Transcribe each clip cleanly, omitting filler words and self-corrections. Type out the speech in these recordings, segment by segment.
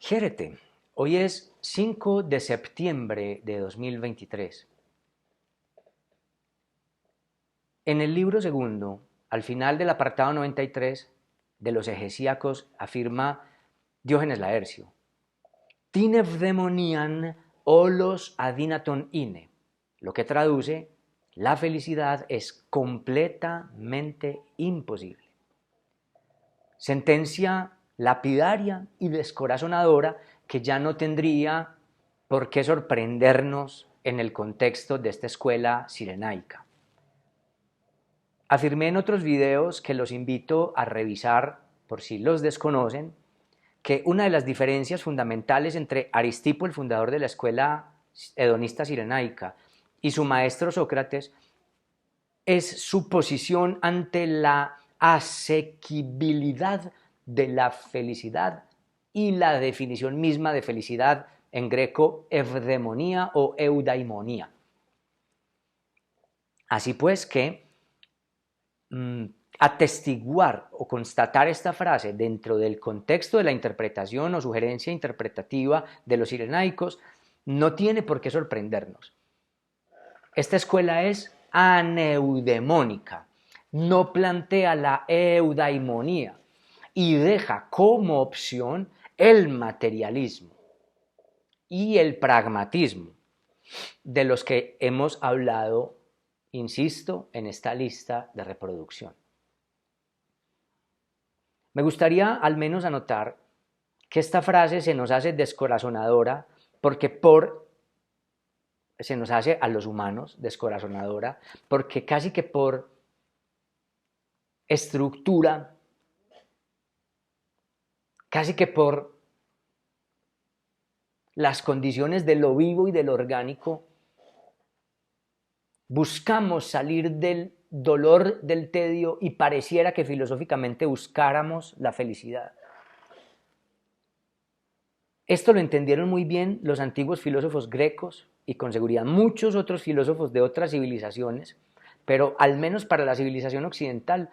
Gérete, hoy es 5 de septiembre de 2023. En el libro segundo, al final del apartado 93 de los Hegesíacos, afirma Diógenes Laercio: «Tin evdemonian olos adinaton ine», lo que traduce: la felicidad es completamente imposible. Sentencia lapidaria y descorazonadora que ya no tendría por qué sorprendernos en el contexto de esta escuela cirenaica. Afirmé en otros videos, que los invito a revisar por si los desconocen, que una de las diferencias fundamentales entre Aristipo, el fundador de la escuela hedonista cirenaica, y su maestro Sócrates es su posición ante la asequibilidad de la felicidad y la definición misma de felicidad, en greco evdemonía o eudaimonía. Así pues que atestiguar o constatar esta frase dentro del contexto de la interpretación o sugerencia interpretativa de los cirenaicos no tiene por qué sorprendernos. Esta escuela es aneudemónica, no plantea la eudaimonía y deja como opción el materialismo y el pragmatismo, de los que hemos hablado, insisto, en esta lista de reproducción. Me gustaría al menos anotar que esta frase se nos hace descorazonadora porque se nos hace a los humanos descorazonadora porque casi que por estructura, casi que por las condiciones de lo vivo y de lo orgánico, buscamos salir del dolor, del tedio, y pareciera que filosóficamente buscáramos la felicidad. Esto lo entendieron muy bien los antiguos filósofos grecos y con seguridad muchos otros filósofos de otras civilizaciones, pero al menos para la civilización occidental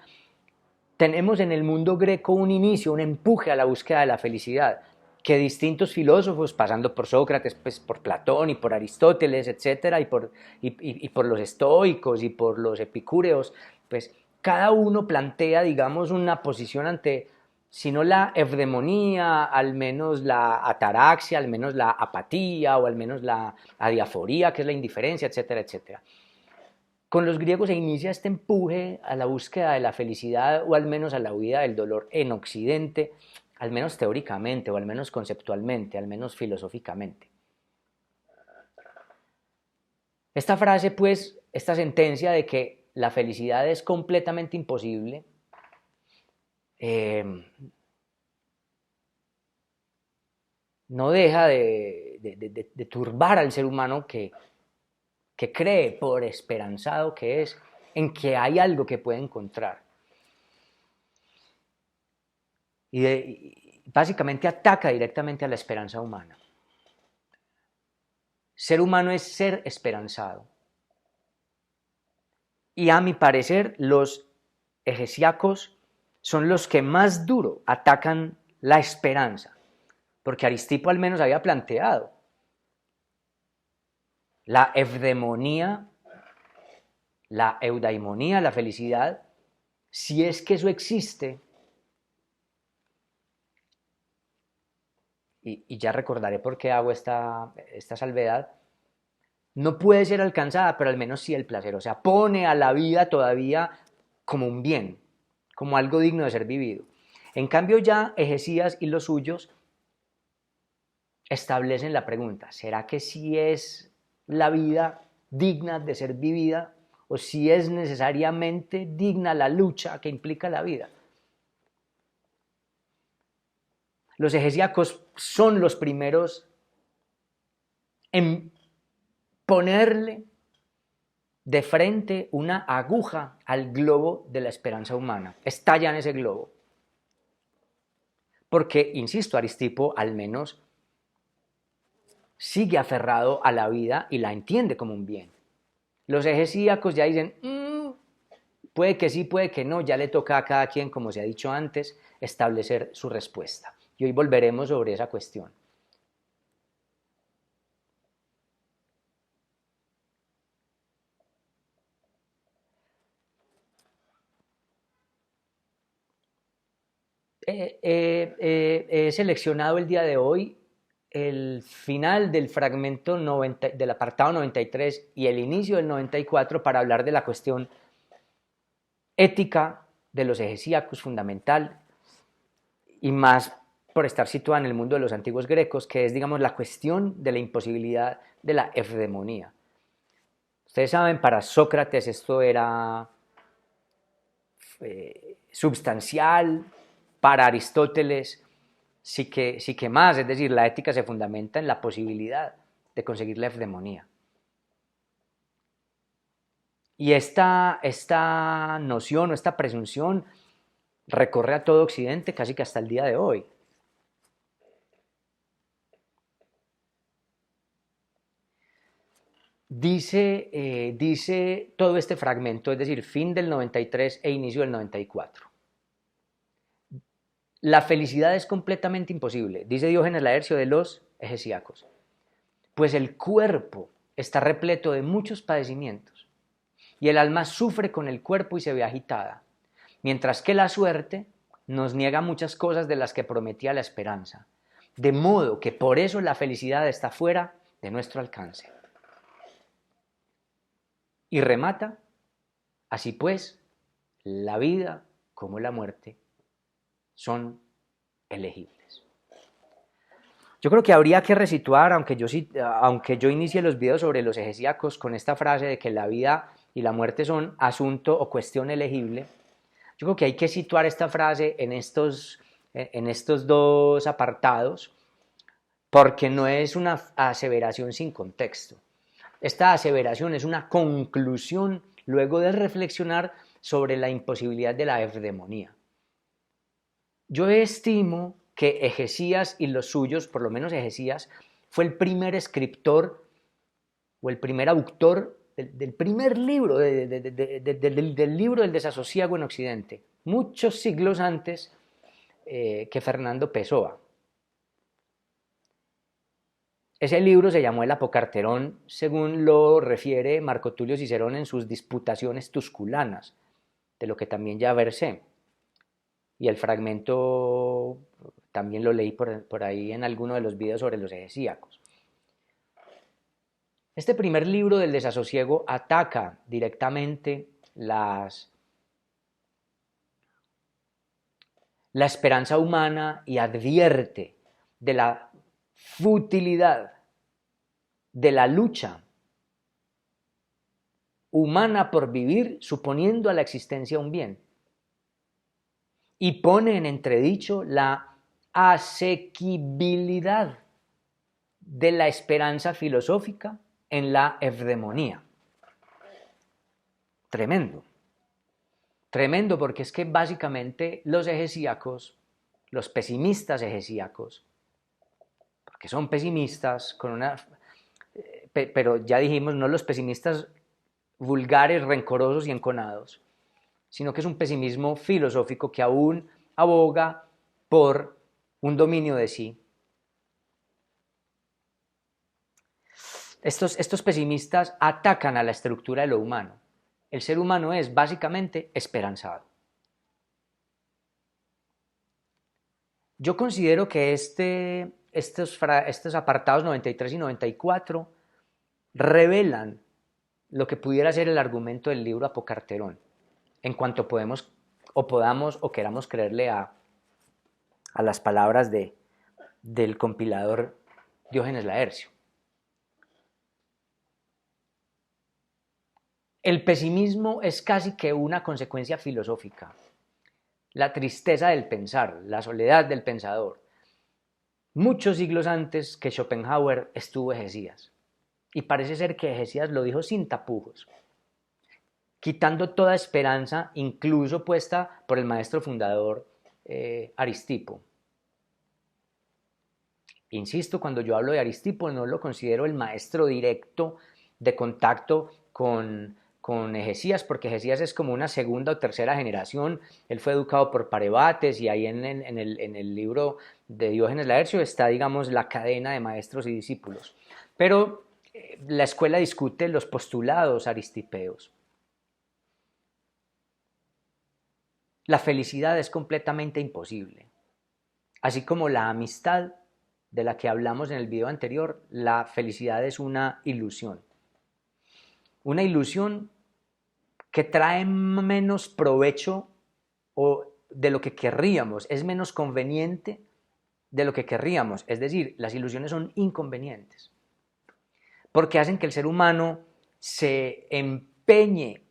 tenemos en el mundo greco un inicio, un empuje a la búsqueda de la felicidad, que distintos filósofos, pasando por Sócrates, pues por Platón y por Aristóteles, etcétera, y por los estoicos y por los epicúreos, pues cada uno plantea, digamos, una posición ante, si no la eudemonía, al menos la ataraxia, al menos la apatía, o al menos la adiaforía, que es la indiferencia, etcétera, etcétera. Con los griegos se inicia este empuje a la búsqueda de la felicidad, o al menos a la huida del dolor en Occidente, al menos teóricamente, o al menos conceptualmente, al menos filosóficamente. Esta frase, pues, esta sentencia de que la felicidad es completamente imposible, no deja de turbar al ser humano que cree, por esperanzado que es, en que hay algo que puede encontrar. Y básicamente ataca directamente a la esperanza humana. Ser humano es ser esperanzado. Y a mi parecer, los hegesíacos son los que más duro atacan la esperanza, porque Aristipo al menos había planteado la eudemonía, la eudaimonía, la felicidad, si es que eso existe, y ya recordaré por qué hago esta salvedad, no puede ser alcanzada, pero al menos sí el placer. O sea, pone a la vida todavía como un bien, como algo digno de ser vivido. En cambio, ya Hegesías y los suyos establecen la pregunta: ¿será que sí es la vida digna de ser vivida, o si es necesariamente digna la lucha que implica la vida? Los hegesíacos son los primeros en ponerle de frente una aguja al globo de la esperanza humana. Estallan ese globo. Porque, insisto, Aristipo al menos sigue aferrado a la vida y la entiende como un bien. Los hegesíacos ya dicen, puede que sí, puede que no, ya le toca a cada quien, como se ha dicho antes, establecer su respuesta. y hoy volveremos sobre esa cuestión. He seleccionado el día de hoy el final del fragmento del apartado 93 y el inicio del 94 para hablar de la cuestión ética de los hegesíacos fundamental y más por estar situada en el mundo de los antiguos grecos, que es, digamos, la cuestión de la imposibilidad de la eudemonía. Ustedes saben, para Sócrates esto era substancial, para Aristóteles sí que más, es decir, la ética se fundamenta en la posibilidad de conseguir la eudemonía. Y esta noción o esta presunción recorre a todo Occidente casi que hasta el día de hoy. Dice todo este fragmento, es decir, fin del 93 e inicio del 94. La felicidad es completamente imposible, dice Diógenes Laercio de los hegesíacos, pues el cuerpo está repleto de muchos padecimientos y el alma sufre con el cuerpo y se ve agitada, mientras que la suerte nos niega muchas cosas de las que prometía la esperanza, de modo que por eso la felicidad está fuera de nuestro alcance. Y remata, así pues, la vida como la muerte son elegibles. Yo creo que habría que resituar, aunque yo inicie los videos sobre los hegesíacos con esta frase de que la vida y la muerte son asunto o cuestión elegible, yo creo que hay que situar esta frase en estos dos apartados, porque no es una aseveración sin contexto. Esta aseveración es una conclusión luego de reflexionar sobre la imposibilidad de la eudemonía. Yo estimo que Hegesias y los suyos, por lo menos Hegesias, fue el primer escritor o el primer autor del primer libro, del libro del desasosiego en Occidente, muchos siglos antes que Fernando Pessoa. Ese libro se llamó el Apocarterón, según lo refiere Marco Tulio Cicerón en sus Disputaciones Tusculanas, de lo que también ya versé. Y el fragmento también lo leí por ahí en alguno de los videos sobre los hegesíacos. Este primer libro del desasosiego ataca directamente la esperanza humana y advierte de la futilidad de la lucha humana por vivir suponiendo a la existencia un bien. Y pone en entredicho la asequibilidad de la esperanza filosófica en la eudemonía. Tremendo. Tremendo porque es que básicamente los hegesíacos, los pesimistas hegesíacos, porque son pesimistas con una... pero ya dijimos, no los pesimistas vulgares, rencorosos y enconados, sino que es un pesimismo filosófico que aún aboga por un dominio de sí. Estos pesimistas atacan a la estructura de lo humano. El ser humano es básicamente esperanzado. Yo considero que estos apartados 93 y 94 revelan lo que pudiera ser el argumento del libro Apocarterón, en cuanto podamos o queramos creerle a las palabras del compilador Diógenes Laercio. El pesimismo es casi que una consecuencia filosófica. La tristeza del pensar, la soledad del pensador. Muchos siglos antes que Schopenhauer estuvo Hegesias. Y parece ser que Hegesias lo dijo sin tapujos, quitando toda esperanza, incluso puesta por el maestro fundador Aristipo. Insisto, cuando yo hablo de Aristipo no lo considero el maestro directo de contacto con con Egesías, porque Egesías es como una segunda o tercera generación. Él fue educado por Parebates, y ahí en el libro de Diógenes Laercio está, digamos, la cadena de maestros y discípulos. Pero la escuela discute los postulados aristipeos. La felicidad es completamente imposible. Así como la amistad de la que hablamos en el video anterior, la felicidad es una ilusión. Una ilusión que trae menos provecho o de lo que querríamos, es menos conveniente de lo que querríamos. Es decir, las ilusiones son inconvenientes, porque hacen que el ser humano se empeñe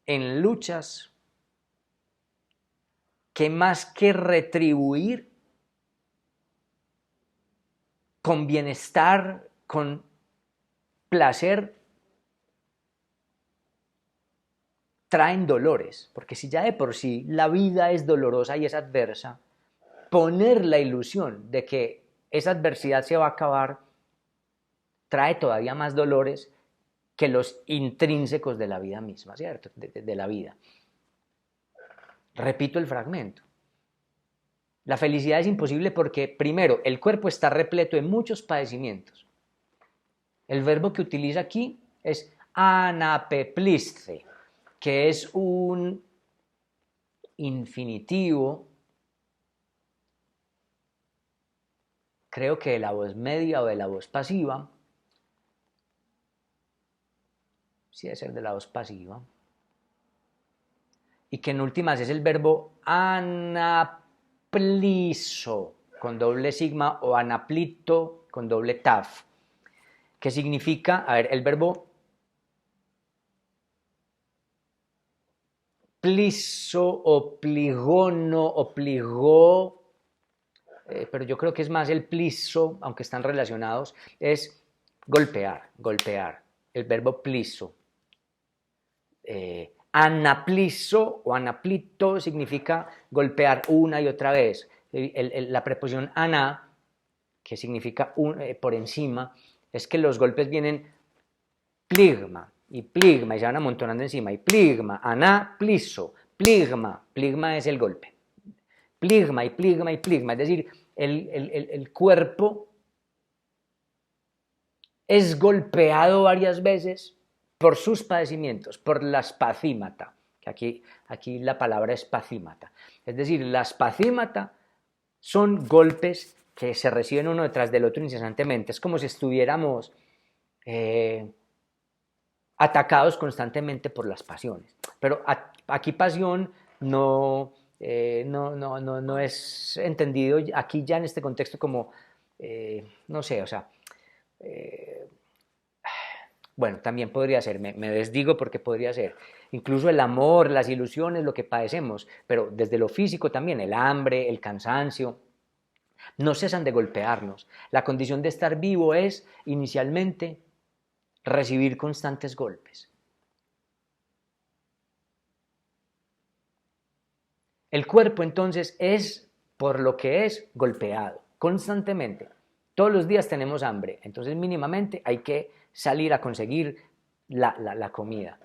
en luchas que, más que retribuir con bienestar, con placer, traen dolores, porque si ya de por sí la vida es dolorosa y es adversa, poner la ilusión de que esa adversidad se va a acabar trae todavía más dolores que los intrínsecos de la vida misma, ¿cierto? De la vida. Repito el fragmento. La felicidad es imposible porque, primero, el cuerpo está repleto de muchos padecimientos. El verbo que utiliza aquí es anapepliste, que es un infinitivo, creo que de la voz media o de la voz pasiva, sí debe ser de la voz pasiva, y que en últimas es el verbo anapliso, con doble sigma, o anaplito, con doble taf, que significa, a ver, el verbo pliso o pligono o pligó, pero yo creo que es más el pliso, aunque están relacionados, es golpear, golpear, el verbo pliso. Anapliso o anaplito significa golpear una y otra vez. La preposición ana, que significa por encima, es que los golpes vienen pligma y pligma y se van amontonando encima, y pligma, anapliso, pligma, pligma es el golpe, pligma y pligma y pligma, es decir, el cuerpo es golpeado varias veces por sus padecimientos, por la spacímata, que aquí la palabra es spacímata. Es decir, la spacímata son golpes que se reciben uno detrás del otro incesantemente. Es como si estuviéramos atacados constantemente por las pasiones. Pero aquí pasión no es entendido aquí ya en este contexto como, no sé, o sea, bueno, también podría ser, me desdigo porque podría ser, incluso el amor, las ilusiones, lo que padecemos, pero desde lo físico también, el hambre, el cansancio, no cesan de golpearnos. La condición de estar vivo es, inicialmente, recibir constantes golpes. El cuerpo, entonces, es, por lo que es, golpeado, constantemente. Todos los días tenemos hambre, entonces mínimamente hay que salir a conseguir la comida.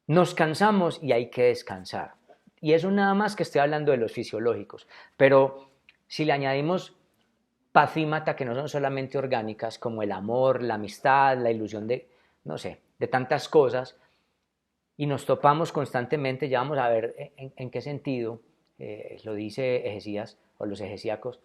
Nos cansamos y hay que descansar. Y eso nada más que estoy hablando de los fisiológicos. Pero si le añadimos pacímata, que no son solamente orgánicas, como el amor, la amistad, la ilusión de, no sé, de tantas cosas, y nos topamos constantemente, ya vamos a ver en qué sentido lo dice Egesías o los egesíacos,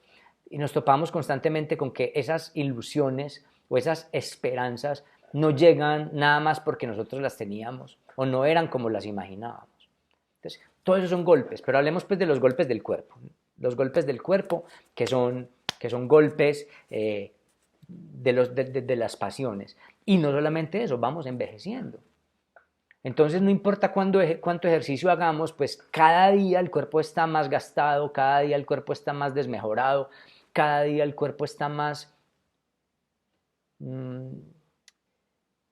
y nos topamos constantemente con que esas ilusiones o esas esperanzas no llegan nada más porque nosotros las teníamos o no eran como las imaginábamos. Entonces, todos esos son golpes, pero hablemos pues de los golpes del cuerpo. Los golpes del cuerpo que son golpes de las pasiones. Y no solamente eso, vamos envejeciendo. Entonces no importa cuánto ejercicio hagamos, pues cada día el cuerpo está más gastado, cada día el cuerpo está más desmejorado, cada día el cuerpo está más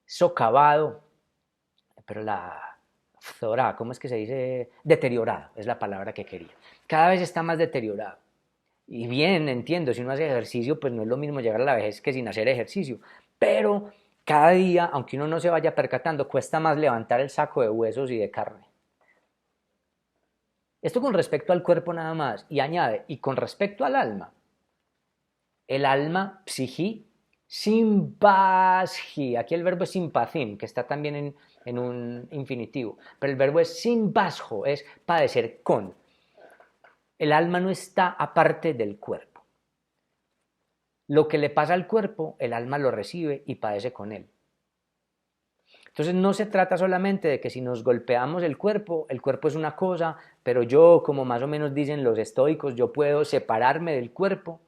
socavado, pero la zorá, ¿cómo es que se dice? Deteriorado, es la palabra que quería. Cada vez está más deteriorado. Y bien, entiendo, si uno hace ejercicio, pues no es lo mismo llegar a la vejez que sin hacer ejercicio, pero cada día, aunque uno no se vaya percatando, cuesta más levantar el saco de huesos y de carne. Esto con respecto al cuerpo nada más, y añade, y con respecto al alma. El alma, psijí, simpasji, aquí el verbo es simpazim, que está también en un infinitivo, pero el verbo es simpasjo, es padecer con. El alma no está aparte del cuerpo. Lo que le pasa al cuerpo, el alma lo recibe y padece con él. Entonces no se trata solamente de que si nos golpeamos el cuerpo es una cosa, pero yo, como más o menos dicen los estoicos, yo puedo separarme del cuerpo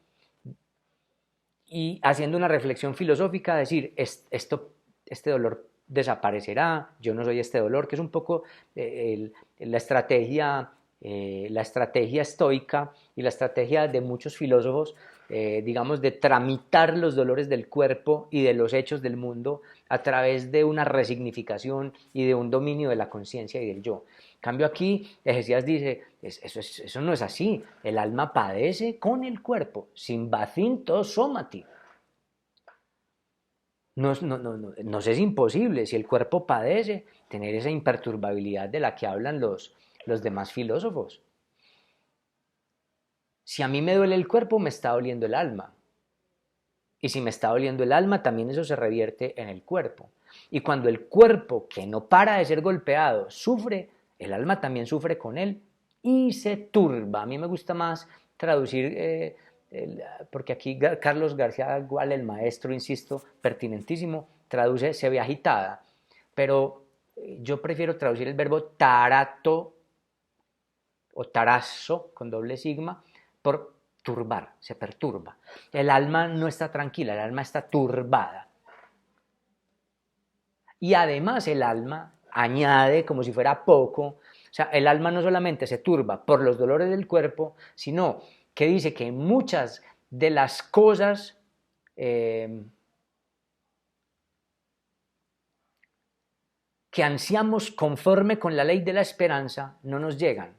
y haciendo una reflexión filosófica decir, este dolor desaparecerá, yo no soy este dolor, que es un poco la estrategia estoica y la estrategia de muchos filósofos, digamos, de tramitar los dolores del cuerpo y de los hechos del mundo a través de una resignificación y de un dominio de la conciencia y del yo. En cambio aquí, Hesías dice, eso no es así, el alma padece con el cuerpo, simbacinto somati. Nos es imposible, si el cuerpo padece, tener esa imperturbabilidad de la que hablan los demás filósofos. Si a mí me duele el cuerpo, me está doliendo el alma. Y si me está doliendo el alma, también eso se revierte en el cuerpo. Y cuando el cuerpo, que no para de ser golpeado, sufre, el alma también sufre con él y se turba. A mí me gusta más traducir, porque aquí Carlos García Gual, el maestro, insisto, pertinentísimo, traduce se ve agitada. Pero yo prefiero traducir el verbo tarato o tarazo con doble sigma por turbar, se perturba. El alma no está tranquila, el alma está turbada. Y además el alma añade, como si fuera poco, o sea, el alma no solamente se turba por los dolores del cuerpo, sino que dice que muchas de las cosas que ansiamos conforme con la ley de la esperanza no nos llegan.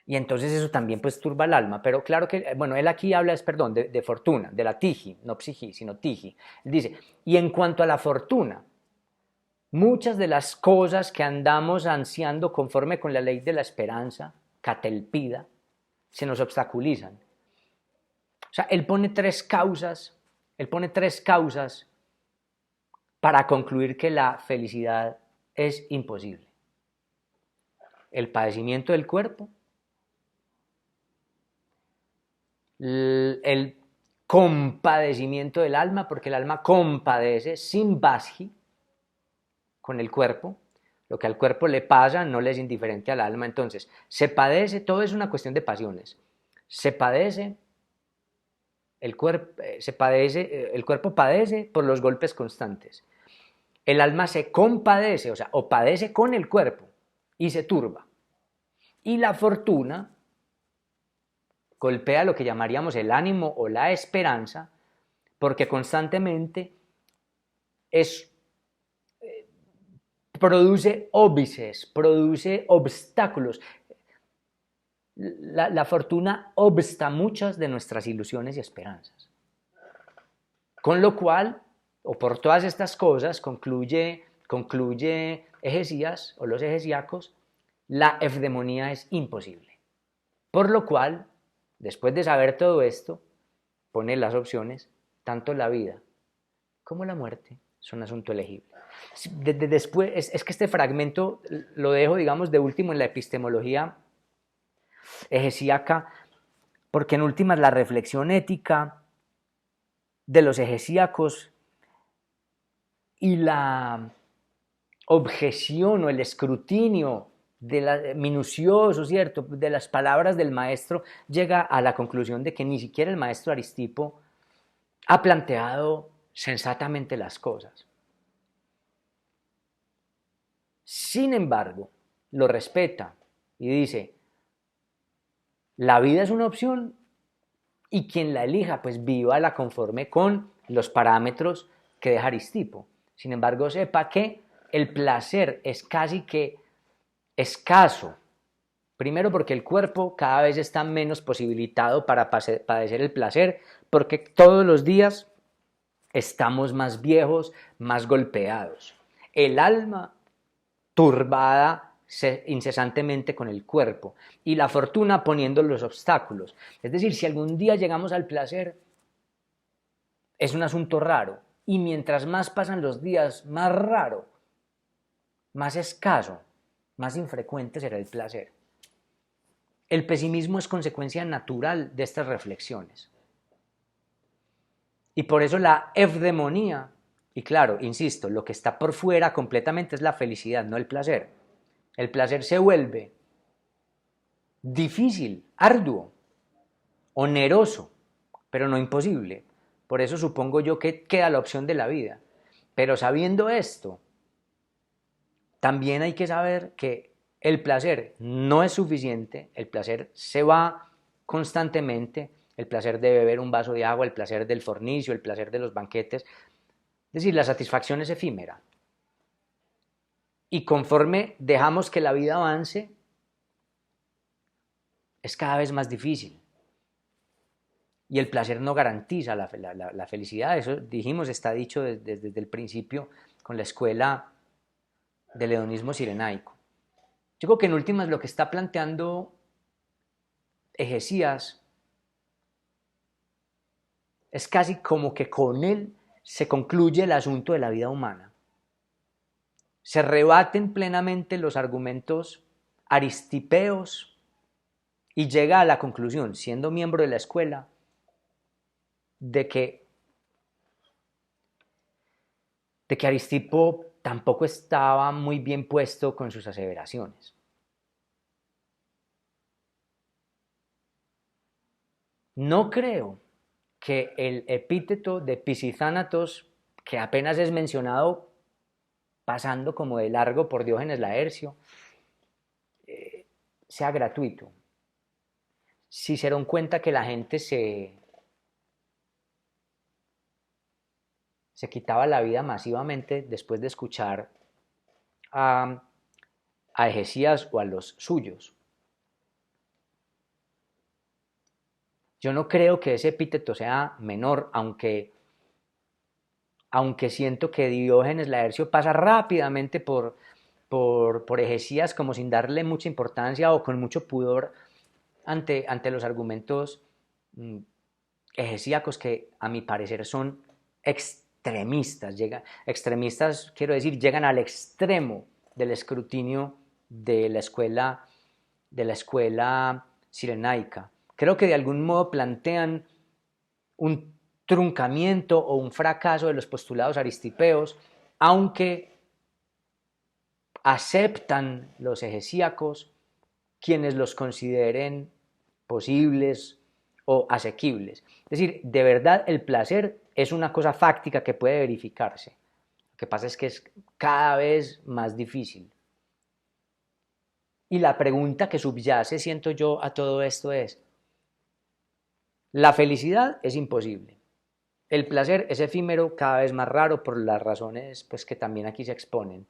Y entonces eso también pues turba el alma, pero claro que, bueno, él aquí habla, perdón, de fortuna, de la tiji, no psiji, sino tiji. Él dice, y en cuanto a la fortuna, muchas de las cosas que andamos ansiando conforme con la ley de la esperanza, catelpida, se nos obstaculizan. O sea, él pone tres causas para concluir que la felicidad es imposible. El padecimiento del cuerpo, el compadecimiento del alma, porque el alma compadece sin basji con el cuerpo, lo que al cuerpo le pasa no le es indiferente al alma, entonces se padece, todo es una cuestión de pasiones, se padece, el cuerpo padece por los golpes constantes, el alma se compadece, o sea, o padece con el cuerpo y se turba, y la fortuna golpea lo que llamaríamos el ánimo o la esperanza, porque constantemente produce óbices, produce obstáculos. La fortuna obsta muchas de nuestras ilusiones y esperanzas. Con lo cual, o por todas estas cosas, concluye Hesías o los hesíacos, la eudemonía es imposible. Por lo cual, después de saber todo esto, pone las opciones, tanto la vida como la muerte son asunto elegible. Después, es que este fragmento lo dejo, digamos, de último en la epistemología hesíaca, porque en últimas la reflexión ética de los hesíacos y la objeción o el escrutinio minucioso, ¿cierto?, de las palabras del maestro, llega a la conclusión de que ni siquiera el maestro Aristipo ha planteado sensatamente las cosas. Sin embargo, lo respeta y dice, la vida es una opción y quien la elija, pues vívala conforme con los parámetros que deja Aristipo. Sin embargo, sepa que el placer es casi que escaso Primero porque el cuerpo cada vez está menos posibilitado para padecer el placer, porque todos los días estamos más viejos, más golpeados. El alma turbada incesantemente con el cuerpo y la fortuna poniendo los obstáculos. Es decir, si algún día llegamos al placer, es un asunto raro. Y mientras más pasan los días, más raro, más escaso, más infrecuente será el placer. El pesimismo es consecuencia natural de estas reflexiones. Y por eso la eudemonía, y claro, insisto, lo que está por fuera completamente es la felicidad, no el placer. El placer se vuelve difícil, arduo, oneroso, pero no imposible. Por eso supongo yo que queda la opción de la vida. Pero sabiendo esto, también hay que saber que el placer no es suficiente, el placer se va constantemente, el placer de beber un vaso de agua, el placer del fornicio, el placer de los banquetes. Es decir, la satisfacción es efímera. Y conforme dejamos que la vida avance, es cada vez más difícil. Y el placer no garantiza la felicidad. Eso dijimos, está dicho desde el principio con la escuela del hedonismo cirenaico. Yo creo que en últimas lo que está planteando Egesías es casi como que con él se concluye el asunto de la vida humana. Se rebaten plenamente los argumentos aristipeos y llega a la conclusión, siendo miembro de la escuela, de que Aristipo tampoco estaba muy bien puesto con sus aseveraciones. No creo que el epíteto de Pisizánatos, que apenas es mencionado pasando como de largo por Diógenes Laercio, sea gratuito. Si se dieron cuenta que la gente se quitaba la vida masivamente después de escuchar a Egesías o a los suyos. Yo no creo que ese epíteto sea menor, aunque siento que Diógenes Laercio pasa rápidamente por Egesías como sin darle mucha importancia o con mucho pudor ante los argumentos egesíacos que a mi parecer son extremistas. Extremistas, quiero decir, llegan al extremo del escrutinio de la escuela cirenaica. Creo que de algún modo plantean un truncamiento o un fracaso de los postulados aristipeos, aunque aceptan los egesíacos quienes los consideren posibles o asequibles. Es decir, de verdad el placer es una cosa fáctica que puede verificarse. Lo que pasa es que es cada vez más difícil. Y la pregunta que subyace, siento yo, a todo esto es, la felicidad es imposible. El placer es efímero, cada vez más raro por las razones pues, que también aquí se exponen.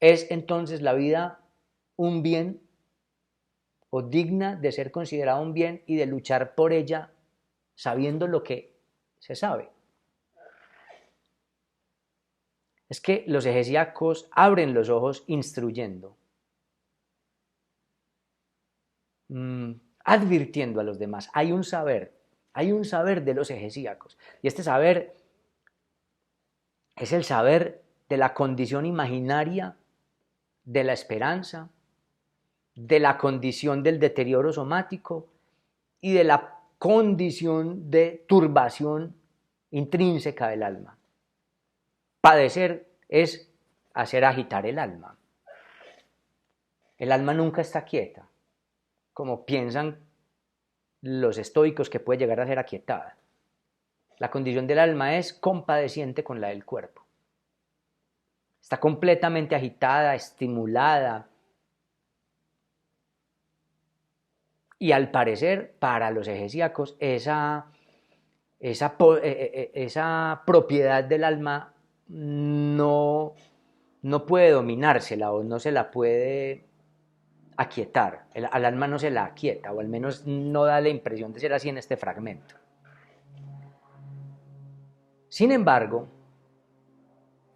¿Es entonces la vida un bien o digna de ser considerada un bien y de luchar por ella sabiendo lo que se sabe? Es que los egesíacos abren los ojos instruyendo, advirtiendo a los demás. Hay un saber de los egesíacos. Y este saber es el saber de la condición imaginaria de la esperanza, de la condición del deterioro somático y de la condición de turbación intrínseca del alma. Padecer es hacer agitar el alma. El alma nunca está quieta, como piensan los estoicos que puede llegar a ser aquietada. La condición del alma es compadeciente con la del cuerpo. Está completamente agitada, estimulada. Y al parecer, para los egesíacos, esa propiedad del alma no puede dominársela o no se la puede aquietar, al alma no se la aquieta, o al menos no da la impresión de ser así en este fragmento. Sin embargo,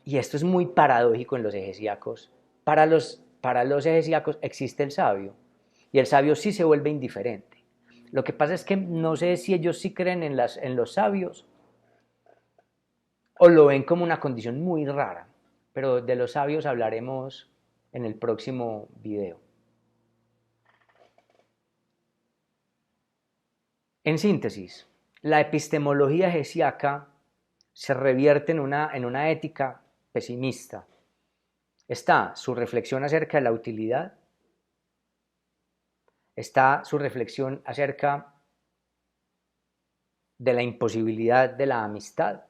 y esto es muy paradójico en los hegesíacos, para los hegesíacos existe el sabio, y el sabio sí se vuelve indiferente. Lo que pasa es que no sé si ellos sí creen en los sabios o lo ven como una condición muy rara, pero de los sabios hablaremos en el próximo video. En síntesis, la epistemología hegesiaca se revierte en una ética pesimista. Está su reflexión acerca de la utilidad, está su reflexión acerca de la imposibilidad de la amistad,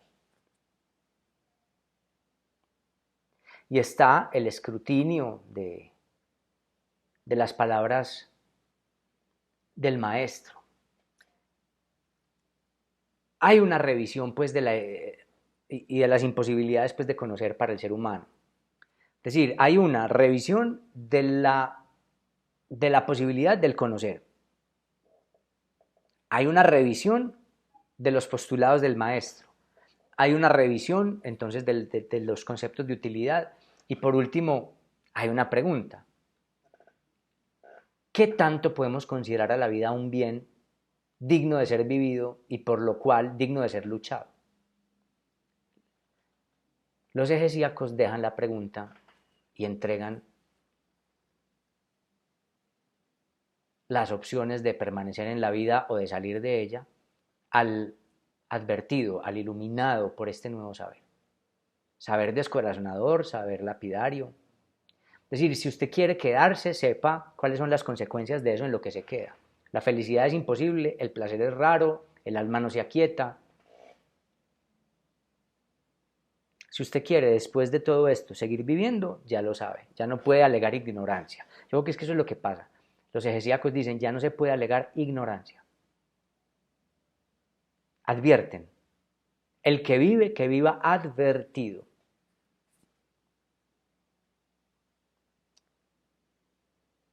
y está el escrutinio de las palabras del maestro. Hay una revisión pues y de las imposibilidades pues de conocer para el ser humano. Es decir, hay una revisión de la posibilidad del conocer. Hay una revisión de los postulados del maestro. Hay una revisión entonces de los conceptos de utilidad. Y por último, hay una pregunta. ¿Qué tanto podemos considerar a la vida un bien digno de ser vivido y por lo cual digno de ser luchado? Los hegesíacos dejan la pregunta y entregan las opciones de permanecer en la vida o de salir de ella al advertido, al iluminado por este nuevo saber. Saber descorazonador, saber lapidario. Es decir, si usted quiere quedarse, sepa cuáles son las consecuencias de eso en lo que se queda. La felicidad es imposible, el placer es raro, el alma no se aquieta. Si usted quiere, después de todo esto, seguir viviendo, ya lo sabe, ya no puede alegar ignorancia. Yo creo que es que eso es lo que pasa. Los hegesíacos dicen, ya no se puede alegar ignorancia. Advierten, el que vive, que viva advertido.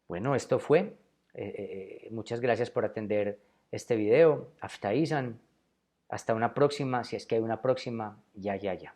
Bueno, esto fue. Muchas gracias por atender este video. Aftaizan. Hasta una próxima, si es que hay una próxima. Ya, ya, ya.